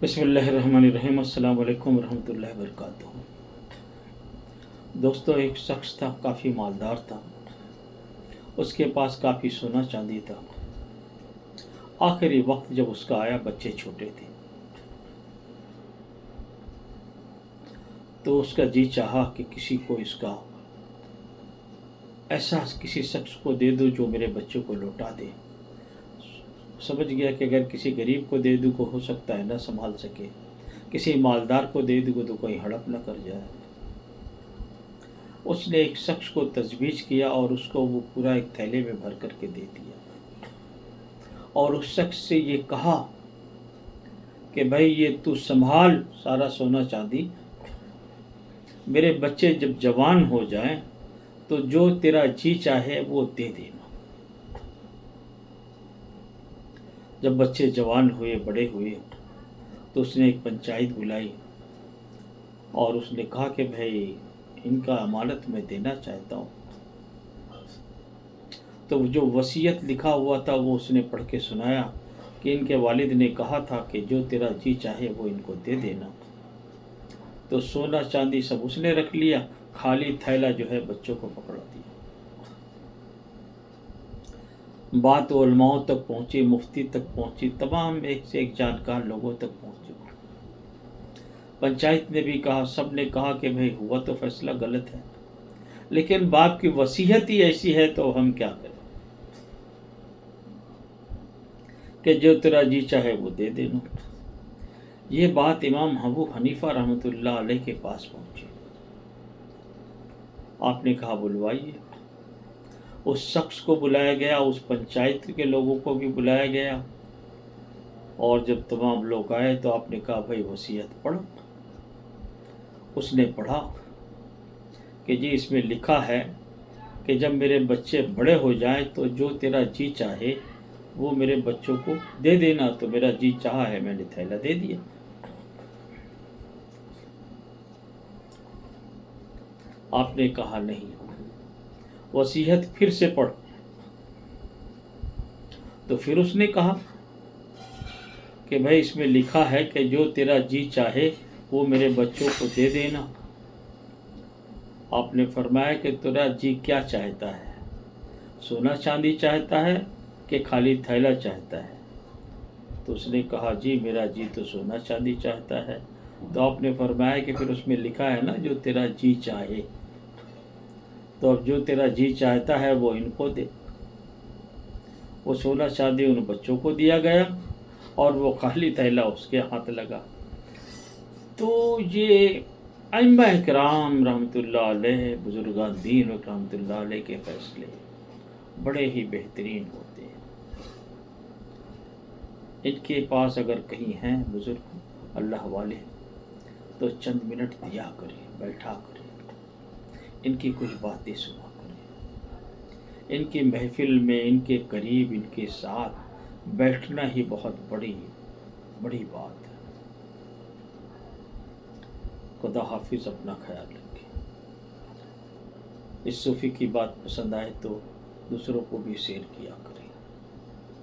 बिस्मिल्लाहिर्रहमानिर्रहीम। अस्सलाम वालेकुम रहमतुल्लाहि वबरकातुहू। दोस्तों, एक शख्स था, काफ़ी मालदार था। उसके पास काफ़ी सोना चांदी था। आखिरी वक्त जब उसका आया, बच्चे छोटे थे, तो उसका जी चाहा कि किसी को इसका ऐसा किसी शख्स को दे दो जो मेरे बच्चों को लौटा दे। समझ गया कि अगर किसी गरीब को दे दूँ को हो सकता है ना संभाल सके, किसी मालदार को दे दूँ तो कोई हड़प न कर जाए। उसने एक शख्स को तजवीज़ किया और उसको वो पूरा एक थैले में भर करके दे दिया और उस शख्स से ये कहा कि भाई ये तू संभाल सारा सोना चांदी, मेरे बच्चे जब जवान हो जाएं तो जो तेरा जी चाहे वो दे देना। जब बच्चे जवान हुए, बड़े हुए, तो उसने एक पंचायत बुलाई और उसने कहा कि भाई इनका अमानत मैं देना चाहता हूँ। तो जो वसीयत लिखा हुआ था वो उसने पढ़ के सुनाया कि इनके वालिद ने कहा था कि जो तेरा जी चाहे वो इनको दे देना। तो सोना चांदी सब उसने रख लिया, खाली थैला जो है बच्चों को पकड़ा दिया। बात उलमाओं तक पहुँची, मुफ्ती तक पहुँची, तमाम एक से एक जानकार लोगों तक पहुँची। पंचायत ने भी कहा, सब ने कहा कि भाई हुआ तो फैसला गलत है, लेकिन बाप की वसीयत ही ऐसी है तो हम क्या करें कि जो तेरा जी चाहे वो दे देना। ये बात इमाम अबू हनीफा रहमतुल्लाह अलैह के पास पहुंची। आपने कहा बुलवाइए। उस शख्स को बुलाया गया, उस पंचायत के लोगों को भी बुलाया गया और जब तमाम लोग आए तो आपने कहा भाई वसीयत पढ़ो। उसने पढ़ा कि जी इसमें लिखा है कि जब मेरे बच्चे बड़े हो जाएं तो जो तेरा जी चाहे वो मेरे बच्चों को दे देना। तो मेरा जी चाहा है, मैंने थैला दे दिया। आपने कहा नहीं, वसीयत फिर से पढ़। तो फिर उसने कहा कि भाई इसमें लिखा है कि जो तेरा जी चाहे वो मेरे बच्चों को दे देना। आपने फरमाया कि तेरा जी क्या चाहता है, सोना चांदी चाहता है कि खाली थैला चाहता है? तो उसने कहा जी मेरा जी तो सोना चांदी चाहता है। तो आपने फरमाया कि फिर उसमें लिखा है ना जो तेरा जी चाहे, तो अब जो तेरा जी चाहता है वो इनको दे। वो सोना चांदी उन बच्चों को दिया गया और वो खाली थैला उसके हाथ लगा। तो ये अइम्मा इकराम रहमतुल्लाह अलैह, बुजुर्गान दीन रहमतुल्लाह अलैह के फैसले बड़े ही बेहतरीन होते हैं। इनके पास अगर कहीं हैं बुजुर्ग अल्लाह वाले तो चंद मिनट दिया करें, बैठा करें, इनकी कुछ बातें सुना करें। इनकी महफिल में, इनके करीब, इनके साथ बैठना ही बहुत बड़ी बड़ी बात है। खुदा हाफिज, अपना ख्याल रखें। इस सूफ़ी की बात पसंद आए तो दूसरों को भी शेयर किया करें।